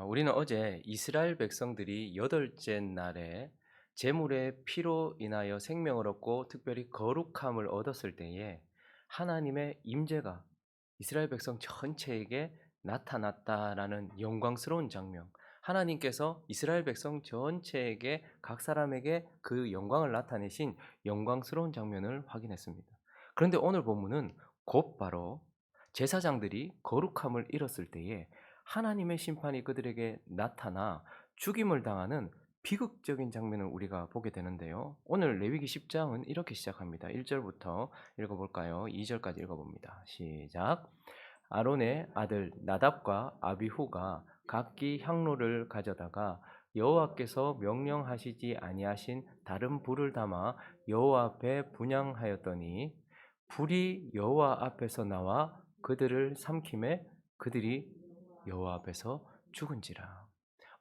우리는 어제 이스라엘 백성들이 여덟째 날에 제물의 피로 인하여 생명을 얻고 특별히 거룩함을 얻었을 때에 하나님의 임재가 이스라엘 백성 전체에게 나타났다라는 영광스러운 장면. 하나님께서 이스라엘 백성 전체에게 각 사람에게 그 영광을 나타내신 영광스러운 장면을 확인했습니다. 그런데 오늘 본문은 곧바로 제사장들이 거룩함을 잃었을 때에 하나님의 심판이 그들에게 나타나 죽임을 당하는 비극적인 장면을 우리가 보게 되는데요. 오늘 레위기 10장은 이렇게 시작합니다. 1절부터 읽어볼까요? 2절까지 읽어봅니다. 시작. 아론의 아들 나답과 아비후가 각기 향로를 가져다가 여호와께서 명령하시지 아니하신 다른 불을 담아 여호와 앞에 분향하였더니 불이 여호와 앞에서 나와 그들을 삼키매 그들이 여호와 앞에서 죽은지라.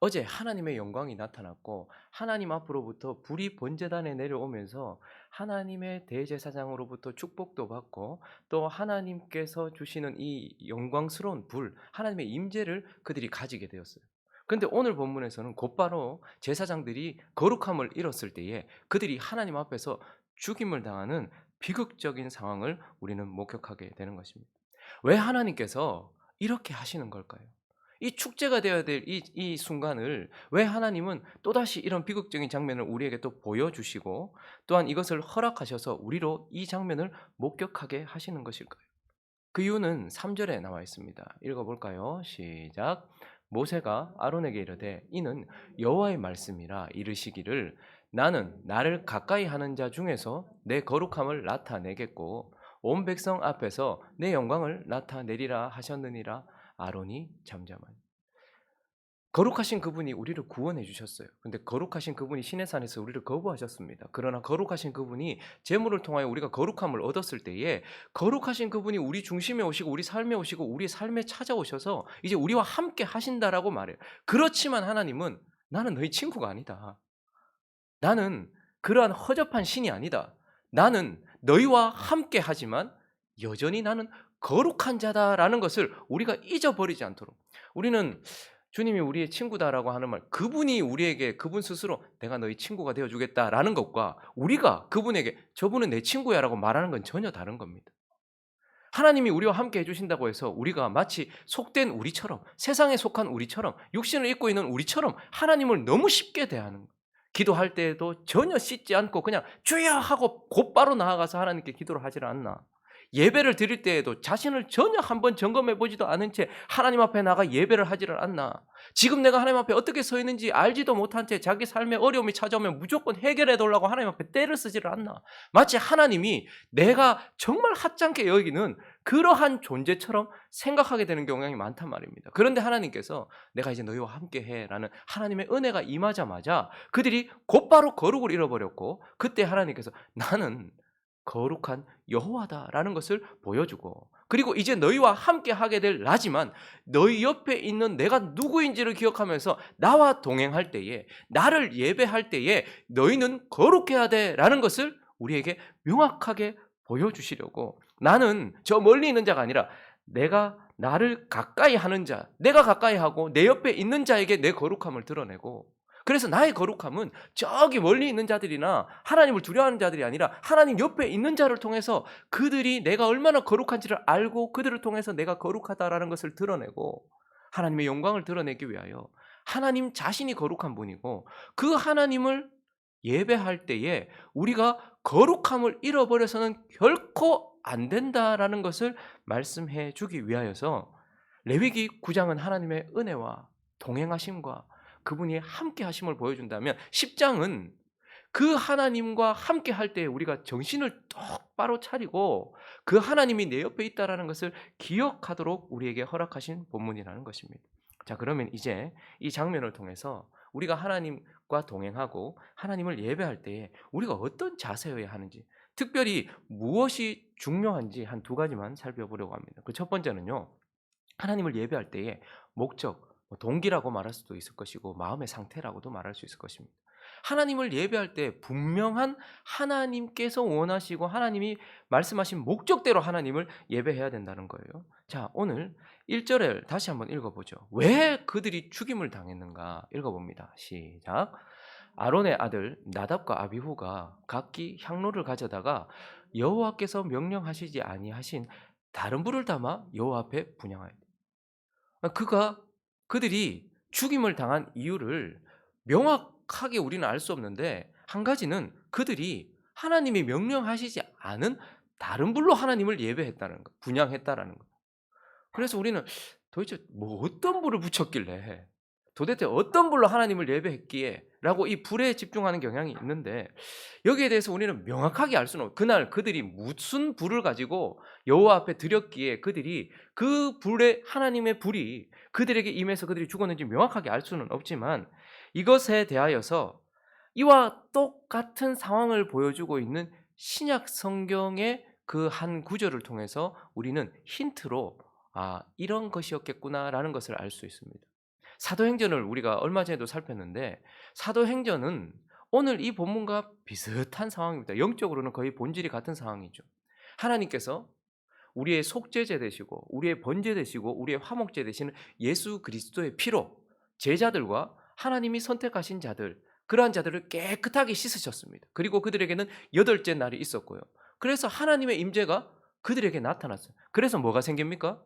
어제 하나님의 영광이 나타났고 하나님 앞으로부터 불이 번제단에 내려오면서 하나님의 대제사장으로부터 축복도 받고 또 하나님께서 주시는 이 영광스러운 불, 하나님의 임재를 그들이 가지게 되었어요. 그런데 오늘 본문에서는 곧바로 제사장들이 거룩함을 잃었을 때에 그들이 하나님 앞에서 죽임을 당하는 비극적인 상황을 우리는 목격하게 되는 것입니다. 왜 하나님께서 이렇게 하시는 걸까요? 이 축제가 되어야 될 이 순간을 왜 하나님은 또다시 이런 비극적인 장면을 우리에게 또 보여주시고 또한 이것을 허락하셔서 우리로 이 장면을 목격하게 하시는 것일까요? 그 이유는 3절에 나와 있습니다. 읽어볼까요? 시작. 모세가 아론에게 이르되 이는 여호와의 말씀이라 이르시기를 나는 나를 가까이 하는 자 중에서 내 거룩함을 나타내겠고 온 백성 앞에서 내 영광을 나타내리라 하셨느니라. 아론이 잠잠하니. 거룩하신 그분이 우리를 구원해 주셨어요. 근데 거룩하신 그분이 시내 산에서 우리를 거부하셨습니다. 그러나 거룩하신 그분이 제물을 통하여 우리가 거룩함을 얻었을 때에 거룩하신 그분이 우리 중심에 오시고 우리 삶에 오시고 우리 삶에 찾아오셔서 이제 우리와 함께 하신다라고 말해요. 그렇지만 하나님은 나는 너희 친구가 아니다. 나는 그러한 허접한 신이 아니다. 나는 너희와 함께 하지만 여전히 나는 거룩한 자다라는 것을 우리가 잊어버리지 않도록. 우리는 주님이 우리의 친구다라고 하는 말, 그분이 우리에게 그분 스스로 내가 너희 친구가 되어주겠다라는 것과 우리가 그분에게 저분은 내 친구야라고 말하는 건 전혀 다른 겁니다. 하나님이 우리와 함께 해주신다고 해서 우리가 마치 속된 우리처럼 세상에 속한 우리처럼 육신을 입고 있는 우리처럼 하나님을 너무 쉽게 대하는 거예요. 기도할 때에도 전혀 씻지 않고 그냥 주여 하고 곧바로 나아가서 하나님께 기도를 하질 않나. 예배를 드릴 때에도 자신을 전혀 한번 점검해 보지도 않은 채 하나님 앞에 나가 예배를 하지를 않나. 지금 내가 하나님 앞에 어떻게 서 있는지 알지도 못한 채 자기 삶에 어려움이 찾아오면 무조건 해결해 달라고 하나님 앞에 때를 쓰지를 않나. 마치 하나님이 내가 정말 하찮게 여기는 그러한 존재처럼 생각하게 되는 경향이 많단 말입니다. 그런데 하나님께서 내가 이제 너희와 함께 해라는 하나님의 은혜가 임하자마자 그들이 곧바로 거룩을 잃어버렸고 그때 하나님께서 나는 거룩한 여호와다라는 것을 보여주고 그리고 이제 너희와 함께 하게 될 나지만 너희 옆에 있는 내가 누구인지를 기억하면서 나와 동행할 때에 나를 예배할 때에 너희는 거룩해야 돼라는 것을 우리에게 명확하게 보여주시려고 나는 저 멀리 있는 자가 아니라 내가 나를 가까이 하는 자, 내가 가까이 하고 내 옆에 있는 자에게 내 거룩함을 드러내고 그래서 나의 거룩함은 저기 멀리 있는 자들이나 하나님을 두려워하는 자들이 아니라 하나님 옆에 있는 자를 통해서 그들이 내가 얼마나 거룩한지를 알고 그들을 통해서 내가 거룩하다라는 것을 드러내고 하나님의 영광을 드러내기 위하여 하나님 자신이 거룩한 분이고 그 하나님을 예배할 때에 우리가 거룩함을 잃어버려서는 결코 안 된다라는 것을 말씀해 주기 위하여서 레위기 9장은 하나님의 은혜와 동행하심과 그분이 함께 하심을 보여준다면 10장은 그 하나님과 함께 할 때 우리가 정신을 똑바로 차리고 그 하나님이 내 옆에 있다라는 것을 기억하도록 우리에게 허락하신 본문이라는 것입니다. 자, 그러면 이제 이 장면을 통해서 우리가 하나님과 동행하고 하나님을 예배할 때에 우리가 어떤 자세여야 하는지, 특별히 무엇이 중요한지 한 두 가지만 살펴보려고 합니다. 그 첫 번째는요. 하나님을 예배할 때에 목적, 동기라고 말할 수도 있을 것이고 마음의 상태라고도 말할 수 있을 것입니다. 하나님을 예배할 때 분명한 하나님께서 원하시고 하나님이 말씀하신 목적대로 하나님을 예배해야 된다는 거예요. 자, 오늘 1 절을 다시 한번 읽어 보죠. 왜 그들이 죽임을 당했는가 읽어 봅니다. 시작. 아론의 아들 나답과 아비후가 각기 향로를 가져다가 여호와께서 명령하시지 아니하신 다른 불을 담아 여호와 앞에 분향하였다. 그들이 죽임을 당한 이유를 명확하게 우리는 알 수 없는데, 한 가지는 그들이 하나님이 명령하시지 않은 다른 불로 하나님을 예배했다는 거, 분향했다라는 거. 그래서 우리는 도대체 뭐 어떤 불을 붙였길래, 도대체 어떤 불로 하나님을 예배했기에 라고 이 불에 집중하는 경향이 있는데, 여기에 대해서 우리는 명확하게 알 수는 없어요. 그날 그들이 무슨 불을 가지고 여호와 앞에 드렸기에 그들이 그 불에, 하나님의 불이 그들에게 임해서 그들이 죽었는지 명확하게 알 수는 없지만, 이것에 대하여서 이와 똑같은 상황을 보여주고 있는 신약 성경의 그 한 구절을 통해서 우리는 힌트로 이런 것이었겠구나라는 것을 알 수 있습니다. 사도행전을 우리가 얼마 전에도 살폈는데, 사도행전은 오늘 이 본문과 비슷한 상황입니다. 영적으로는 거의 본질이 같은 상황이죠. 하나님께서 우리의 속죄제 되시고 우리의 번제 되시고 우리의 화목제 되시는 예수 그리스도의 피로 제자들과 하나님이 선택하신 자들, 그러한 자들을 깨끗하게 씻으셨습니다. 그리고 그들에게는 여덟째 날이 있었고요. 그래서 하나님의 임재가 그들에게 나타났어요. 그래서 뭐가 생깁니까?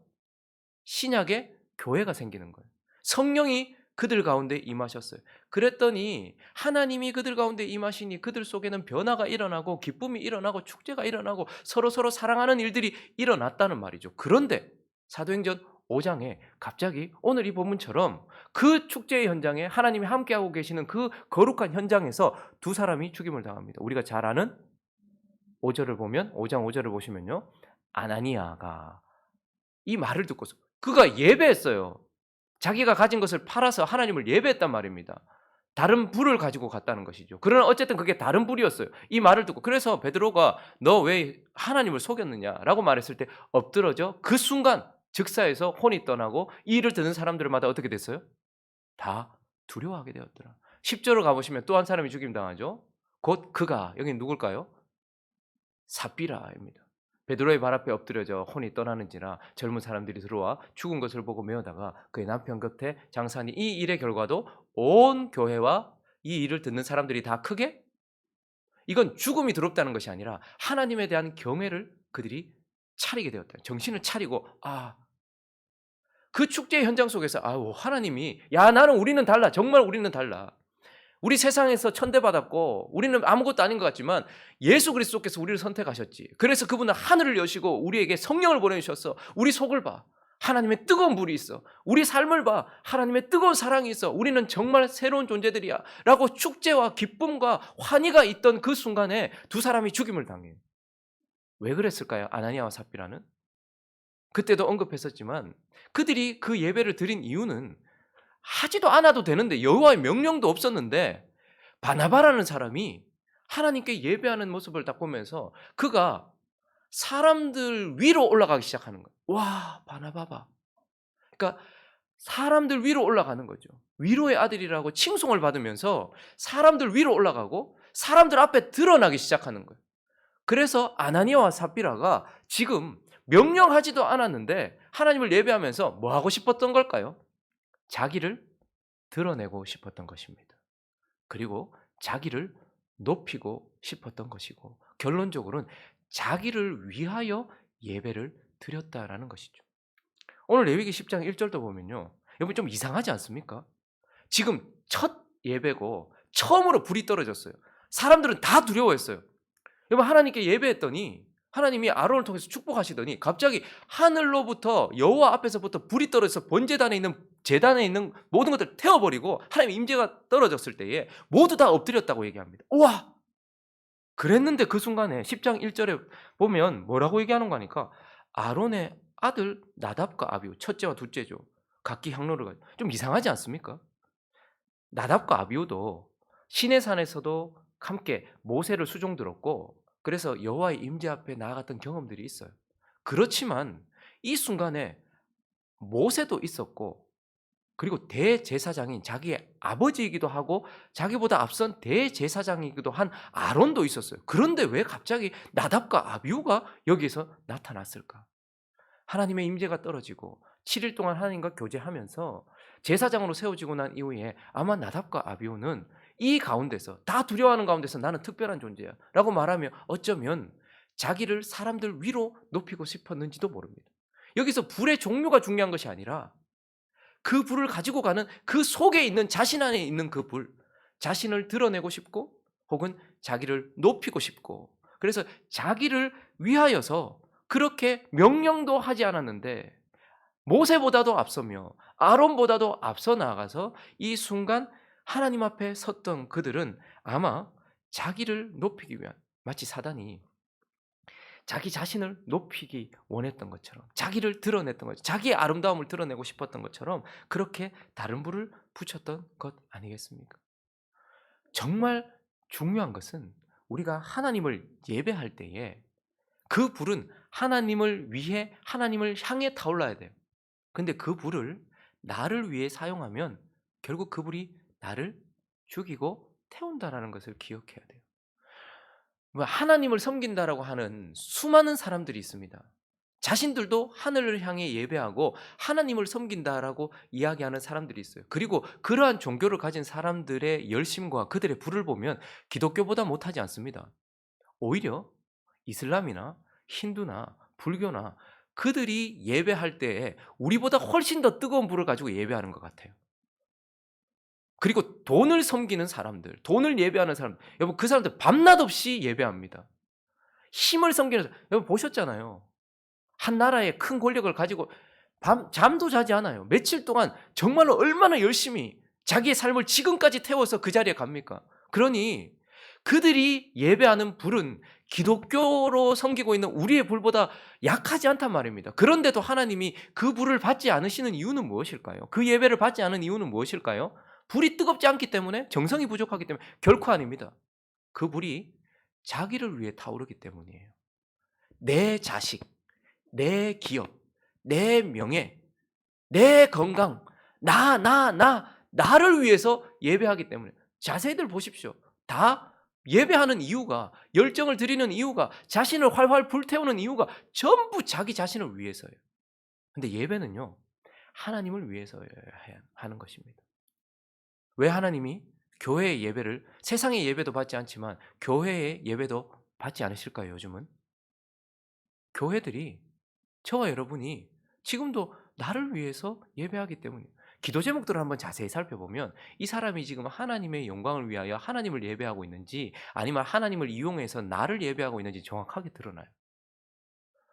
신약의 교회가 생기는 거예요. 성령이 그들 가운데 임하셨어요. 그랬더니 하나님이 그들 가운데 임하시니 그들 속에는 변화가 일어나고 기쁨이 일어나고 축제가 일어나고 서로 사랑하는 일들이 일어났다는 말이죠. 그런데 사도행전 5장에 갑자기 오늘 이 본문처럼 그 축제의 현장에 하나님이 함께하고 계시는 그 거룩한 현장에서 두 사람이 죽임을 당합니다. 우리가 잘 아는 5절을 보면, 5장 5절을 보시면요, 아나니아가 이 말을 듣고서, 그가 예배했어요. 자기가 가진 것을 팔아서 하나님을 예배했단 말입니다. 다른 불을 가지고 갔다는 것이죠. 그러나 어쨌든 그게 다른 불이었어요. 이 말을 듣고, 그래서 베드로가 너 왜 하나님을 속였느냐라고 말했을 때 엎드러져 그 순간 즉사에서 혼이 떠나고 이 일을 듣는 사람들마다 어떻게 됐어요? 다 두려워하게 되었더라. 10절을 가보시면 또 한 사람이 죽임당하죠. 곧 그가, 여기 누굴까요? 삽비라입니다. 베드로의 발 앞에 엎드려져 혼이 떠나는지라 젊은 사람들이 들어와 죽은 것을 보고 메어다가 그의 남편 곁에 장사하니, 이 일의 결과도 온 교회와 이 일을 듣는 사람들이 다 크게, 이건 죽음이 두렵다는 것이 아니라 하나님에 대한 경외를 그들이 차리게 되었다. 정신을 차리고, 그 축제 현장 속에서 하나님이, 나는, 우리는 달라. 정말 우리는 달라. 우리 세상에서 천대받았고 우리는 아무것도 아닌 것 같지만 예수 그리스도께서 우리를 선택하셨지. 그래서 그분은 하늘을 여시고 우리에게 성령을 보내주셔서 우리 속을 봐. 하나님의 뜨거운 불이 있어. 우리 삶을 봐. 하나님의 뜨거운 사랑이 있어. 우리는 정말 새로운 존재들이야 라고 축제와 기쁨과 환희가 있던 그 순간에 두 사람이 죽임을 당해요. 왜 그랬을까요? 아나니아와 삽비라는? 그때도 언급했었지만 그들이 그 예배를 드린 이유는, 하지도 않아도 되는데, 여호와의 명령도 없었는데 바나바라는 사람이 하나님께 예배하는 모습을 딱 보면서 그가 사람들 위로 올라가기 시작하는 거예요. 와, 바나바 봐. 그러니까 사람들 위로 올라가는 거죠. 위로의 아들이라고 칭송을 받으면서 사람들 위로 올라가고 사람들 앞에 드러나기 시작하는 거예요. 그래서 아나니아와 삽비라가 지금 명령하지도 않았는데 하나님을 예배하면서 뭐 하고 싶었던 걸까요? 자기를 드러내고 싶었던 것입니다. 그리고 자기를 높이고 싶었던 것이고, 결론적으로는 자기를 위하여 예배를 드렸다라는 것이죠. 오늘 레위기 10장 1절도 보면요, 여러분 좀 이상하지 않습니까? 지금 첫 예배고 처음으로 불이 떨어졌어요. 사람들은 다 두려워했어요. 여러분, 하나님께 예배했더니 하나님이 아론을 통해서 축복하시더니 갑자기 하늘로부터, 여호와 앞에서부터 불이 떨어져서 번제단에 있는, 제단에 있는 모든 것들을 태워버리고 하나님의 임재가 떨어졌을 때에 모두 다 엎드렸다고 얘기합니다. 우와! 그랬는데 그 순간에 10장 1절에 보면 뭐라고 얘기하는 거니까, 아론의 아들 나답과 아비후, 첫째와 둘째죠, 각기 향로를 가지고. 좀 이상하지 않습니까? 나답과 아비후도 시내산에서도 함께 모세를 수종 들었고, 그래서 여호와의 임재 앞에 나아갔던 경험들이 있어요. 그렇지만 이 순간에 모세도 있었고 그리고 대제사장인 자기의 아버지이기도 하고 자기보다 앞선 대제사장이기도 한 아론도 있었어요. 그런데 왜 갑자기 나답과 아비후가 여기에서 나타났을까? 하나님의 임재가 떨어지고 7일 동안 하나님과 교제하면서 제사장으로 세워지고 난 이후에 아마 나답과 아비후는 이 가운데서 다 두려워하는 가운데서 나는 특별한 존재야 라고 말하며 어쩌면 자기를 사람들 위로 높이고 싶었는지도 모릅니다. 여기서 불의 종류가 중요한 것이 아니라 그 불을 가지고 가는 그 속에 있는 자신 안에 있는 그 불, 자신을 드러내고 싶고 혹은 자기를 높이고 싶고 그래서 자기를 위하여서 그렇게 명령도 하지 않았는데 모세보다도 앞서며 아론보다도 앞서 나아가서 이 순간 하나님 앞에 섰던 그들은 아마 자기를 높이기 위한 마치 사단이 자기 자신을 높이기 원했던 것처럼 자기를 드러냈던 것처럼 자기의 아름다움을 드러내고 싶었던 것처럼 그렇게 다른 불을 붙였던 것 아니겠습니까? 정말 중요한 것은 우리가 하나님을 예배할 때에 그 불은 하나님을 위해 하나님을 향해 타올라야 돼요. 근데 그 불을 나를 위해 사용하면 결국 그 불이 나를 죽이고 태운다라는 것을 기억해야 돼요. 하나님을 섬긴다라고 하는 수많은 사람들이 있습니다. 자신들도 하늘을 향해 예배하고 하나님을 섬긴다라고 이야기하는 사람들이 있어요. 그리고 그러한 종교를 가진 사람들의 열심과 그들의 불을 보면 기독교보다 못하지 않습니다. 오히려 이슬람이나 힌두나 불교나 그들이 예배할 때에 우리보다 훨씬 더 뜨거운 불을 가지고 예배하는 것 같아요. 그리고 돈을 섬기는 사람들, 돈을 예배하는 사람, 여러분 그 사람들 밤낮 없이 예배합니다. 힘을 섬기는 사람, 여러분 보셨잖아요. 한 나라의 큰 권력을 가지고 잠도 자지 않아요. 며칠 동안 정말로 얼마나 열심히 자기의 삶을 지금까지 태워서 그 자리에 갑니까? 그러니 그들이 예배하는 불은 기독교로 섬기고 있는 우리의 불보다 약하지 않단 말입니다. 그런데도 하나님이 그 불을 받지 않으시는 이유는 무엇일까요? 그 예배를 받지 않은 이유는 무엇일까요? 불이 뜨겁지 않기 때문에, 정성이 부족하기 때문에 결코 아닙니다. 그 불이 자기를 위해 타오르기 때문이에요. 내 자식, 내 기업, 내 명예, 내 건강, 나를 위해서 예배하기 때문에. 자세히들 보십시오. 다 예배하는 이유가, 열정을 드리는 이유가, 자신을 활활 불태우는 이유가 전부 자기 자신을 위해서예요. 근데 예배는요, 하나님을 위해서 하는 것입니다. 왜 하나님이 교회의 예배를, 세상의 예배도 받지 않지만 교회의 예배도 받지 않으실까요, 요즘은? 교회들이, 저와 여러분이 지금도 나를 위해서 예배하기 때문이에요. 기도 제목들을 한번 자세히 살펴보면 이 사람이 지금 하나님의 영광을 위하여 하나님을 예배하고 있는지 아니면 하나님을 이용해서 나를 예배하고 있는지 정확하게 드러나요.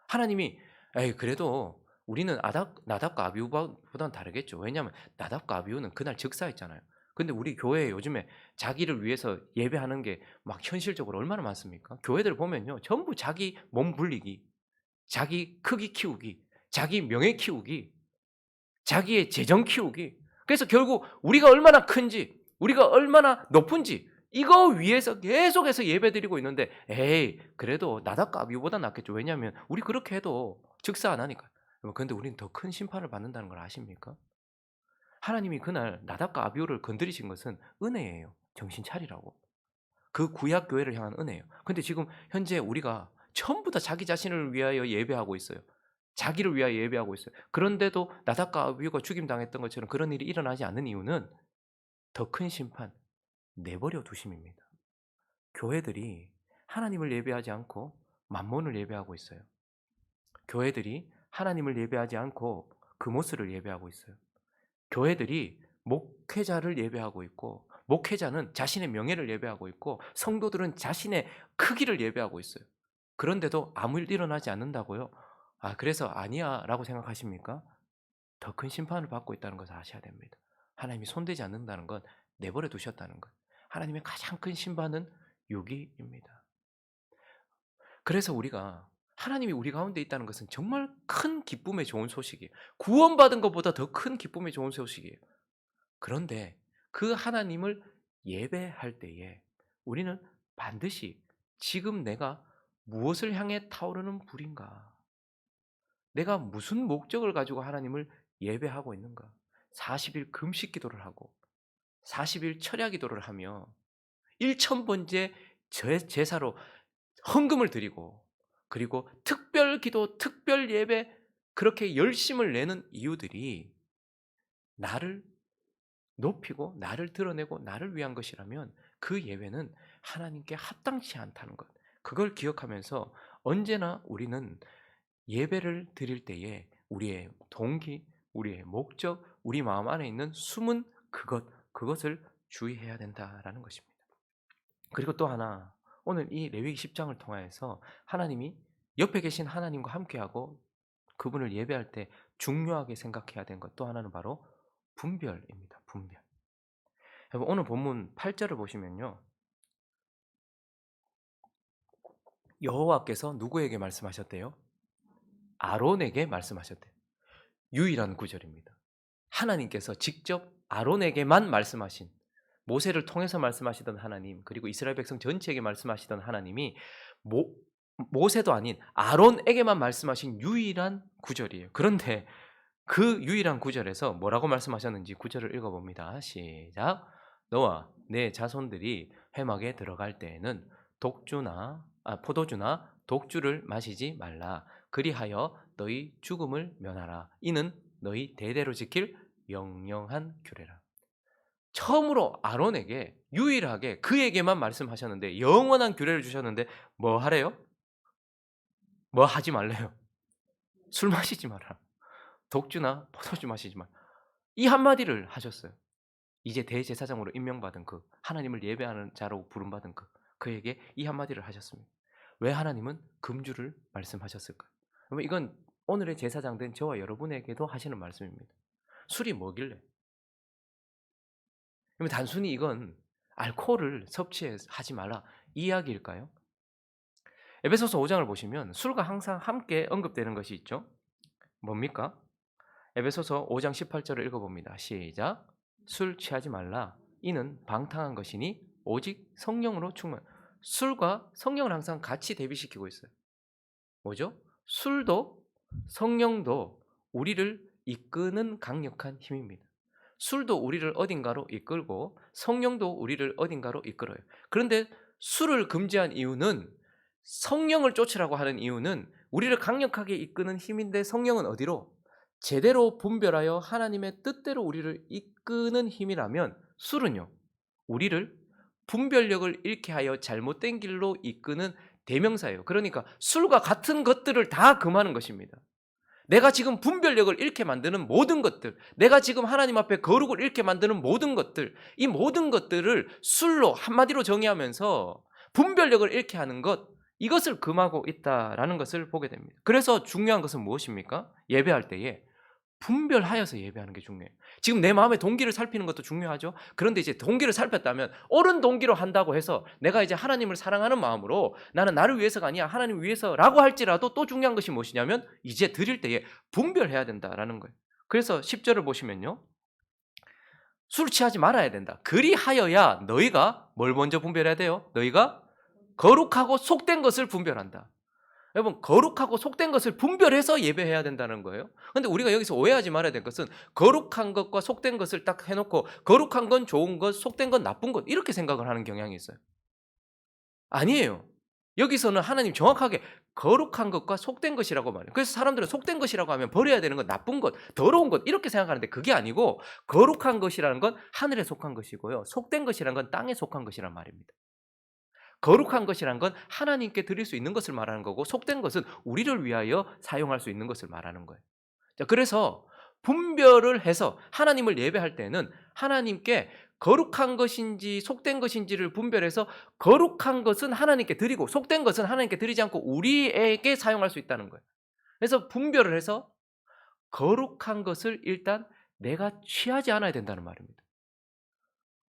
하나님이 에이 그래도 우리는 나답과 아비후보다는 다르겠죠. 왜냐하면 나답과 아비후는 그날 즉사했잖아요. 근데 우리 교회에 요즘에 자기를 위해서 예배하는 게 막 현실적으로 얼마나 많습니까? 교회들 보면요. 전부 자기 몸 불리기, 자기 크기 키우기, 자기 명예 키우기, 자기의 재정 키우기. 그래서 결국 우리가 얼마나 큰지, 우리가 얼마나 높은지 이거 위해서 계속해서 예배드리고 있는데 에이 그래도 나답과 아비후보다 낫겠죠. 왜냐하면 우리 그렇게 해도 즉사 안 하니까. 그런데 우리는 더 큰 심판을 받는다는 걸 아십니까? 하나님이 그날 나답과 아비후를 건드리신 것은 은혜예요. 정신 차리라고. 그 구약 교회를 향한 은혜예요. 근데 지금 현재 우리가 전부 다 자기 자신을 위하여 예배하고 있어요. 자기를 위하여 예배하고 있어요. 그런데도 나답과 아비후가 죽임당했던 것처럼 그런 일이 일어나지 않는 이유는 더 큰 심판, 내버려 두심입니다. 교회들이 하나님을 예배하지 않고 만몬을 예배하고 있어요. 교회들이 하나님을 예배하지 않고 금오스를 예배하고 있어요. 교회들이 목회자를 예배하고 있고 목회자는 자신의 명예를 예배하고 있고 성도들은 자신의 크기를 예배하고 있어요. 그런데도 아무 일 일어나지 않는다고요? 아 그래서 아니야라고 생각하십니까? 더 큰 심판을 받고 있다는 것을 아셔야 됩니다. 하나님이 손대지 않는다는 건 내버려 두셨다는 것. 하나님의 가장 큰 심판은 유기입니다. 그래서 우리가 하나님이 우리 가운데 있다는 것은 정말 큰 기쁨의 좋은 소식이에요. 구원받은 것보다 더 큰 기쁨의 좋은 소식이에요. 그런데 그 하나님을 예배할 때에 우리는 반드시 지금 내가 무엇을 향해 타오르는 불인가? 내가 무슨 목적을 가지고 하나님을 예배하고 있는가? 40일 금식 기도를 하고 40일 철야 기도를 하며 1,000번째 제사로 헌금을 드리고 그리고 특별 기도, 특별 예배 그렇게 열심을 내는 이유들이 나를 높이고 나를 드러내고 나를 위한 것이라면 그 예배는 하나님께 합당치 않다는 것. 그걸 기억하면서 언제나 우리는 예배를 드릴 때에 우리의 동기, 우리의 목적, 우리 마음 안에 있는 숨은 그것을 주의해야 된다라는 것입니다. 그리고 또 하나, 오늘 이 레위기 10장을 통하여서 하나님이 옆에 계신 하나님과 함께하고 그분을 예배할 때 중요하게 생각해야 되는 것 또 하나는 바로 분별입니다. 분별. 여러분 오늘 본문 8절을 보시면요. 여호와께서 누구에게 말씀하셨대요? 아론에게 말씀하셨대요. 유일한 구절입니다. 하나님께서 직접 아론에게만 말씀하신, 모세를 통해서 말씀하시던 하나님, 그리고 이스라엘 백성 전체에게 말씀하시던 하나님이 모세도 아닌 아론에게만 말씀하신 유일한 구절이에요. 그런데 그 유일한 구절에서 뭐라고 말씀하셨는지 구절을 읽어봅니다. 시작. 너와 내 자손들이 회막에 들어갈 때에는 포도주나 독주를 마시지 말라. 그리하여 너희 죽음을 면하라. 이는 너희 대대로 지킬 영영한 규례라. 처음으로 아론에게 유일하게 그에게만 말씀하셨는데 영원한 규례를 주셨는데 뭐 하래요? 뭐 하지 말래요? 술 마시지 마라. 독주나 포도주 마시지 마라. 이 한마디를 하셨어요. 이제 대제사장으로 임명받은 그 하나님을 예배하는 자로 부름받은 그에게 이 한마디를 하셨습니다. 왜 하나님은 금주를 말씀하셨을까요? 이건 오늘의 제사장 된 저와 여러분에게도 하시는 말씀입니다. 술이 뭐길래? 단순히 이건 알코올을 섭취하지 말라 이 이야기일까요? 에베소서 5장을 보시면 술과 항상 함께 언급되는 것이 있죠. 뭡니까? 에베소서 5장 18절을 읽어봅니다. 시작. 술 취하지 말라. 이는 방탕한 것이니 오직 성령으로 충만. 술과 성령을 항상 같이 대비시키고 있어요. 뭐죠? 술도 성령도 우리를 이끄는 강력한 힘입니다. 술도 우리를 어딘가로 이끌고 성령도 우리를 어딘가로 이끌어요. 그런데 술을 금지한 이유는 성령을 쫓으라고 하는 이유는 우리를 강력하게 이끄는 힘인데 성령은 어디로? 제대로 분별하여 하나님의 뜻대로 우리를 이끄는 힘이라면 술은요. 우리를 분별력을 잃게 하여 잘못된 길로 이끄는 대명사예요. 그러니까 술과 같은 것들을 다 금하는 것입니다. 내가 지금 분별력을 잃게 만드는 모든 것들, 내가 지금 하나님 앞에 거룩을 잃게 만드는 모든 것들, 이 모든 것들을 술로 한마디로 정의하면서 분별력을 잃게 하는 것, 이것을 금하고 있다라는 것을 보게 됩니다. 그래서 중요한 것은 무엇입니까? 예배할 때에 분별하여서 예배하는 게 중요해요. 지금 내 마음의 동기를 살피는 것도 중요하죠. 그런데 이제 동기를 살폈다면 옳은 동기로 한다고 해서 내가 이제 하나님을 사랑하는 마음으로 나는 나를 위해서가 아니야 하나님을 위해서라고 할지라도 또 중요한 것이 무엇이냐면 이제 드릴 때에 분별해야 된다라는 거예요. 그래서 10절을 보시면요. 술 취하지 말아야 된다. 그리하여야 너희가 뭘 먼저 분별해야 돼요? 너희가 거룩하고 속된 것을 분별한다. 여러분 거룩하고 속된 것을 분별해서 예배해야 된다는 거예요. 그런데 우리가 여기서 오해하지 말아야 될 것은 거룩한 것과 속된 것을 딱 해놓고 거룩한 건 좋은 것, 속된 건 나쁜 것 이렇게 생각을 하는 경향이 있어요. 아니에요. 여기서는 하나님 정확하게 거룩한 것과 속된 것이라고 말해요. 그래서 사람들은 속된 것이라고 하면 버려야 되는 것, 나쁜 것, 더러운 것 이렇게 생각하는데 그게 아니고 거룩한 것이라는 건 하늘에 속한 것이고요. 속된 것이라는 건 땅에 속한 것이란 말입니다. 거룩한 것이란 건 하나님께 드릴 수 있는 것을 말하는 거고 속된 것은 우리를 위하여 사용할 수 있는 것을 말하는 거예요. 자, 그래서 분별을 해서 하나님을 예배할 때는 하나님께 거룩한 것인지 속된 것인지를 분별해서 거룩한 것은 하나님께 드리고 속된 것은 하나님께 드리지 않고 우리에게 사용할 수 있다는 거예요. 그래서 분별을 해서 거룩한 것을 일단 내가 취하지 않아야 된다는 말입니다.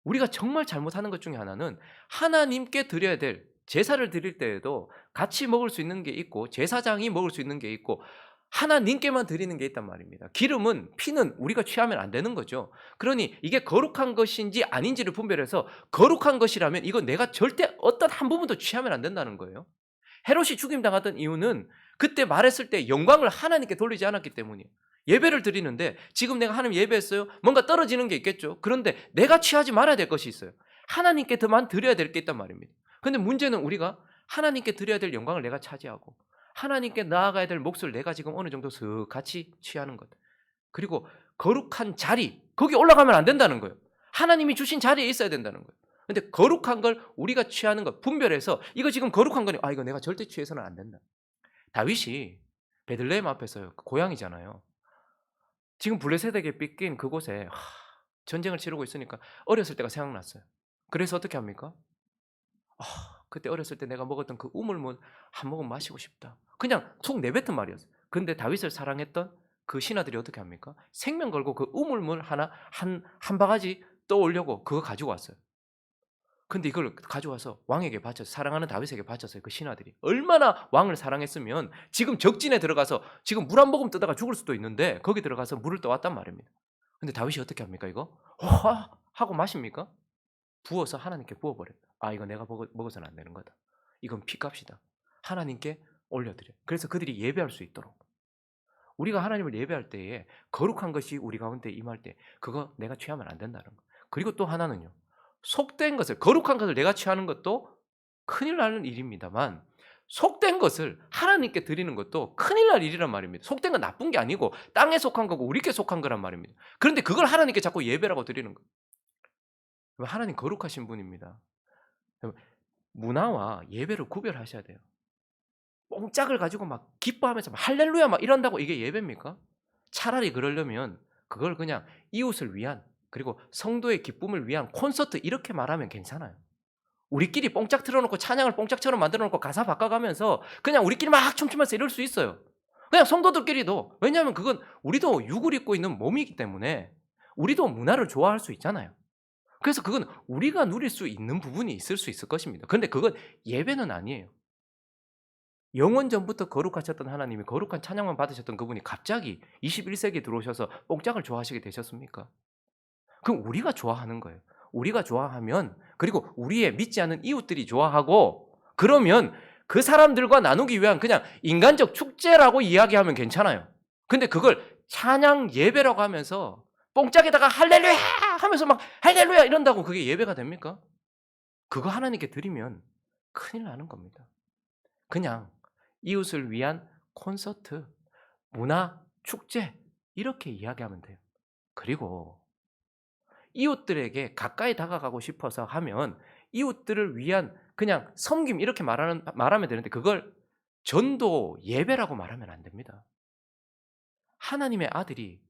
우리가 정말 잘못하는 것 중에 하나는 하나님께 드려야 될 제사를 드릴 때에도 같이 먹을 수 있는 게 있고 제사장이 먹을 수 있는 게 있고 하나님께만 드리는 게 있단 말입니다. 기름은 피는 우리가 취하면 안 되는 거죠. 그러니 이게 거룩한 것인지 아닌지를 분별해서 거룩한 것이라면 이건 내가 절대 어떤 한 부분도 취하면 안 된다는 거예요. 헤롯이 죽임당하던 이유는 그때 말했을 때 영광을 하나님께 돌리지 않았기 때문이에요. 예배를 드리는데 지금 내가 하나님 예배했어요. 뭔가 떨어지는 게 있겠죠. 그런데 내가 취하지 말아야 될 것이 있어요. 하나님께 더만 드려야 될 게 있단 말입니다. 근데 문제는 우리가 하나님께 드려야 될 영광을 내가 차지하고 하나님께 나아가야 될 몫을 내가 지금 어느 정도 슥 같이 취하는 것. 그리고 거룩한 자리, 거기 올라가면 안 된다는 거예요. 하나님이 주신 자리에 있어야 된다는 거예요. 근데 거룩한 걸 우리가 취하는 것, 분별해서 이거 지금 거룩한 거니, 이거 내가 절대 취해서는 안 된다. 다윗이 베들레헴 앞에서 고향이잖아요. 지금 블레셋에게 뺏긴 그곳에 전쟁을 치르고 있으니까 어렸을 때가 생각났어요. 그래서 어떻게 합니까? 그때 어렸을 때 내가 먹었던 그 우물물 한 모금 마시고 싶다. 그냥 속 내뱉은 말이었어요. 근데 다윗을 사랑했던 그 신하들이 어떻게 합니까? 생명 걸고 그 우물물 하나 한 바가지 떠오려고 그거 가지고 왔어요. 근데 이걸 가져와서 왕에게 바쳤어요. 사랑하는 다윗에게 바쳤어요. 그 신하들이. 얼마나 왕을 사랑했으면 지금 적진에 들어가서 지금 물 한 모금 뜨다가 죽을 수도 있는데 거기 들어가서 물을 떠왔단 말입니다. 근데 다윗이 어떻게 합니까 이거? 하고 마십니까? 부어서 하나님께 부어버려요. 이거 내가 먹어서는 안 되는 거다. 이건 피값이다. 하나님께 올려드려요. 그래서 그들이 예배할 수 있도록. 우리가 하나님을 예배할 때에 거룩한 것이 우리 가운데 임할 때 그거 내가 취하면 안 된다는 거. 그리고 또 하나는요. 속된 것을, 거룩한 것을 내가 취하는 것도 큰일 나는 일입니다만 속된 것을 하나님께 드리는 것도 큰일 날 일이란 말입니다. 속된 건 나쁜 게 아니고 땅에 속한 거고 우리께 속한 거란 말입니다. 그런데 그걸 하나님께 자꾸 예배라고 드리는 거예요. 하나님 거룩하신 분입니다. 문화와 예배를 구별하셔야 돼요. 뽕짝을 가지고 막 기뻐하면서 막 할렐루야 막 이런다고 이게 예배입니까? 차라리 그러려면 그걸 그냥 이웃을 위한 그리고 성도의 기쁨을 위한 콘서트 이렇게 말하면 괜찮아요. 우리끼리 뽕짝 틀어놓고 찬양을 뽕짝처럼 만들어놓고 가사 바꿔가면서 그냥 우리끼리 막 춤추면서 이럴 수 있어요. 그냥 성도들끼리도. 왜냐하면 그건 우리도 육을 입고 있는 몸이기 때문에 우리도 문화를 좋아할 수 있잖아요. 그래서 그건 우리가 누릴 수 있는 부분이 있을 수 있을 것입니다. 그런데 그건 예배는 아니에요. 영원 전부터 거룩하셨던 하나님이 거룩한 찬양만 받으셨던 그분이 갑자기 21세기에 들어오셔서 뽕짝을 좋아하시게 되셨습니까? 그럼 우리가 좋아하는 거예요. 우리가 좋아하면 그리고 우리의 믿지 않는 이웃들이 좋아하고 그러면 그 사람들과 나누기 위한 그냥 인간적 축제라고 이야기하면 괜찮아요. 근데 그걸 찬양 예배라고 하면서 뽕짝에다가 할렐루야 하면서 막 할렐루야 이런다고 그게 예배가 됩니까? 그거 하나님께 드리면 큰일 나는 겁니다. 그냥 이웃을 위한 콘서트, 문화, 축제 이렇게 이야기하면 돼요. 그리고 이웃들에게 가까이 다가가고 싶어서 하면 이웃들을 위한 그냥 섬김 이렇게 말하면 되는데 그걸 전도 예배라고 말하면 안 됩니다. 하나님의 아들이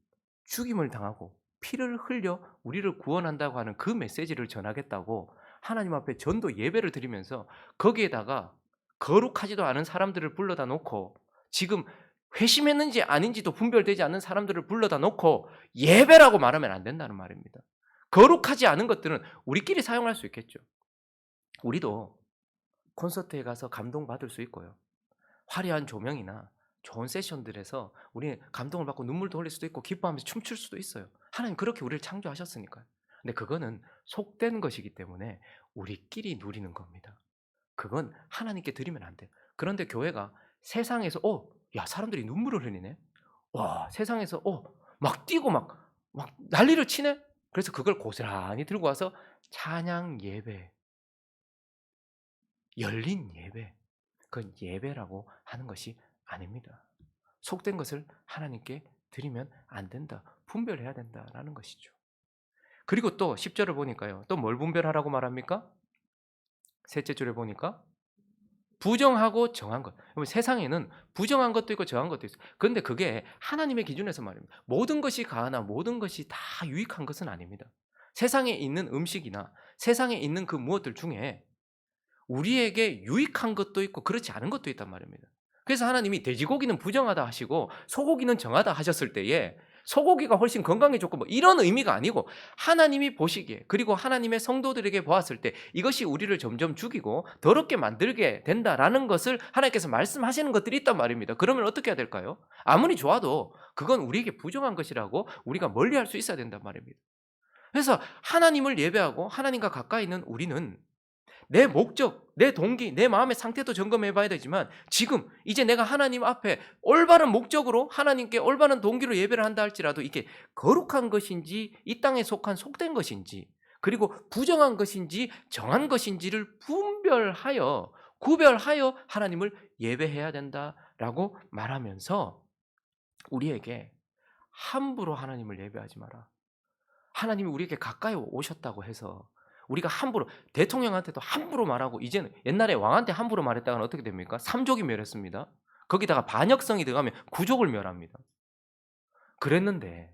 죽임을 당하고 피를 흘려 우리를 구원한다고 하는 그 메시지를 전하겠다고 하나님 앞에 전도 예배를 드리면서 거기에다가 거룩하지도 않은 사람들을 불러다 놓고 지금 회심했는지 아닌지도 분별되지 않는 사람들을 불러다 놓고 예배라고 말하면 안 된다는 말입니다. 거룩하지 않은 것들은 우리끼리 사용할 수 있겠죠. 우리도 콘서트에 가서 감동받을 수 있고요. 화려한 조명이나 좋은 세션들에서 우리 감동을 받고 눈물도 흘릴 수도 있고 기뻐하면서 춤출 수도 있어요. 하나님 그렇게 우리를 창조하셨으니까요. 근데 그거는 속된 것이기 때문에 우리끼리 누리는 겁니다. 그건 하나님께 드리면 안 돼요. 그런데 교회가 세상에서 야 사람들이 눈물을 흘리네. 와 세상에서 막 뛰고 막 난리를 치네. 그래서 그걸 고스란히 들고 와서 찬양 예배, 열린 예배, 그건 예배라고 하는 것이 아닙니다. 속된 것을 하나님께 드리면 안 된다. 분별해야 된다라는 것이죠. 그리고 또 10절을 보니까요. 또 뭘 분별하라고 말합니까? 셋째 줄에 보니까 부정하고 정한 것. 세상에는 부정한 것도 있고 정한 것도 있어요. 그런데 그게 하나님의 기준에서 말입니다. 모든 것이 가하나 모든 것이 다 유익한 것은 아닙니다. 세상에 있는 음식이나 세상에 있는 그 무엇들 중에 우리에게 유익한 것도 있고 그렇지 않은 것도 있단 말입니다. 그래서 하나님이 돼지고기는 부정하다 하시고 소고기는 정하다 하셨을 때에 소고기가 훨씬 건강에 좋고 뭐 이런 의미가 아니고 하나님이 보시기에 그리고 하나님의 성도들에게 보았을 때 이것이 우리를 점점 죽이고 더럽게 만들게 된다라는 것을 하나님께서 말씀하시는 것들이 있단 말입니다. 그러면 어떻게 해야 될까요? 아무리 좋아도 그건 우리에게 부정한 것이라고 우리가 멀리할 수 있어야 된단 말입니다. 그래서 하나님을 예배하고 하나님과 가까이 있는 우리는 내 목적, 내 동기, 내 마음의 상태도 점검해 봐야 되지만 지금 이제 내가 하나님 앞에 올바른 목적으로 하나님께 올바른 동기로 예배를 한다 할지라도 이게 거룩한 것인지 이 땅에 속한 속된 것인지 그리고 부정한 것인지 정한 것인지를 분별하여 구별하여 하나님을 예배해야 된다라고 말하면서 우리에게 함부로 하나님을 예배하지 마라. 하나님이 우리에게 가까이 오셨다고 해서 우리가 함부로 대통령한테도 함부로 말하고 이제는 옛날에 왕한테 함부로 말했다가는 어떻게 됩니까? 삼족이 멸했습니다. 거기다가 반역성이 들어가면 구족을 멸합니다. 그랬는데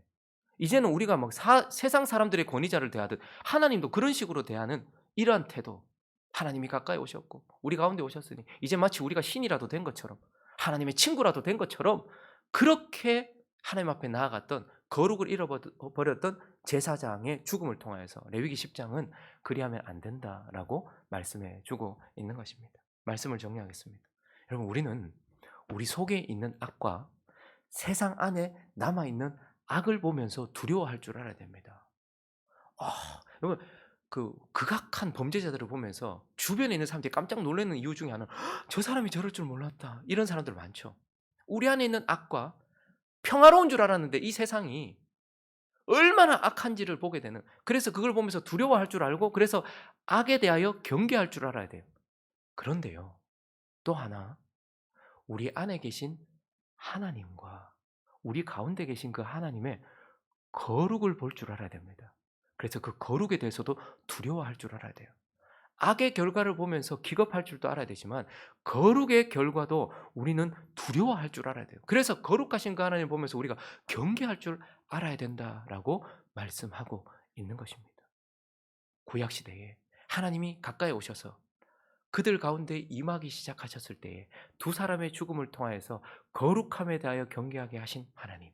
이제는 우리가 막 세상 사람들의 권위자를 대하듯 하나님도 그런 식으로 대하는 이러한 태도. 하나님이 가까이 오셨고 우리 가운데 오셨으니 이제 마치 우리가 신이라도 된 것처럼 하나님의 친구라도 된 것처럼 그렇게 하나님 앞에 나아갔던 거룩을 잃어버렸던 제사장의 죽음을 통하여서 레위기 10장은 그리하면 안 된다라고 말씀해 주고 있는 것입니다. 말씀을 정리하겠습니다. 여러분 우리는 우리 속에 있는 악과 세상 안에 남아있는 악을 보면서 두려워할 줄 알아야 됩니다. 여러분 극악한 범죄자들을 보면서 주변에 있는 사람들이 깜짝 놀라는 이유 중에 하나는 저 사람이 저럴 줄 몰랐다. 이런 사람들 많죠. 우리 안에 있는 악과 평화로운 줄 알았는데 이 세상이 얼마나 악한지를 보게 되는 그래서 그걸 보면서 두려워할 줄 알고 그래서 악에 대하여 경계할 줄 알아야 돼요. 그런데요. 또 하나 우리 안에 계신 하나님과 우리 가운데 계신 그 하나님의 거룩을 볼 줄 알아야 됩니다. 그래서 그 거룩에 대해서도 두려워할 줄 알아야 돼요. 악의 결과를 보면서 기겁할 줄도 알아야 되지만 거룩의 결과도 우리는 두려워할 줄 알아야 돼요. 그래서 거룩하신 그 하나님을 보면서 우리가 경계할 줄 알아야 된다라고 말씀하고 있는 것입니다. 구약 시대에 하나님이 가까이 오셔서 그들 가운데 임하기 시작하셨을 때에 두 사람의 죽음을 통하여서 거룩함에 대하여 경계하게 하신 하나님.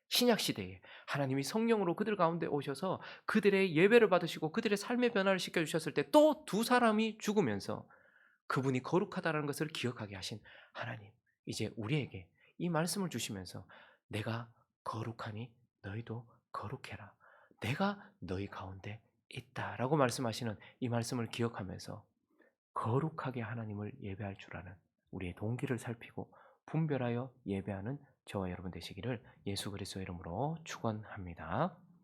신약 시대에 하나님이 성령으로 그들 가운데 오셔서 그들의 예배를 받으시고 그들의 삶의 변화를 시켜 주셨을 때 또 두 사람이 죽으면서 그분이 거룩하다는 것을 기억하게 하신 하나님. 이제 우리에게 이 말씀을 주시면서 내가 거룩하니 너희도 거룩해라. 내가 너희 가운데 있다라고 말씀하시는 이 말씀을 기억하면서 거룩하게 하나님을 예배할 줄 아는 우리의 동기를 살피고 분별하여 예배하는 저와 여러분 되시기를 예수 그리스도의 이름으로 축원합니다.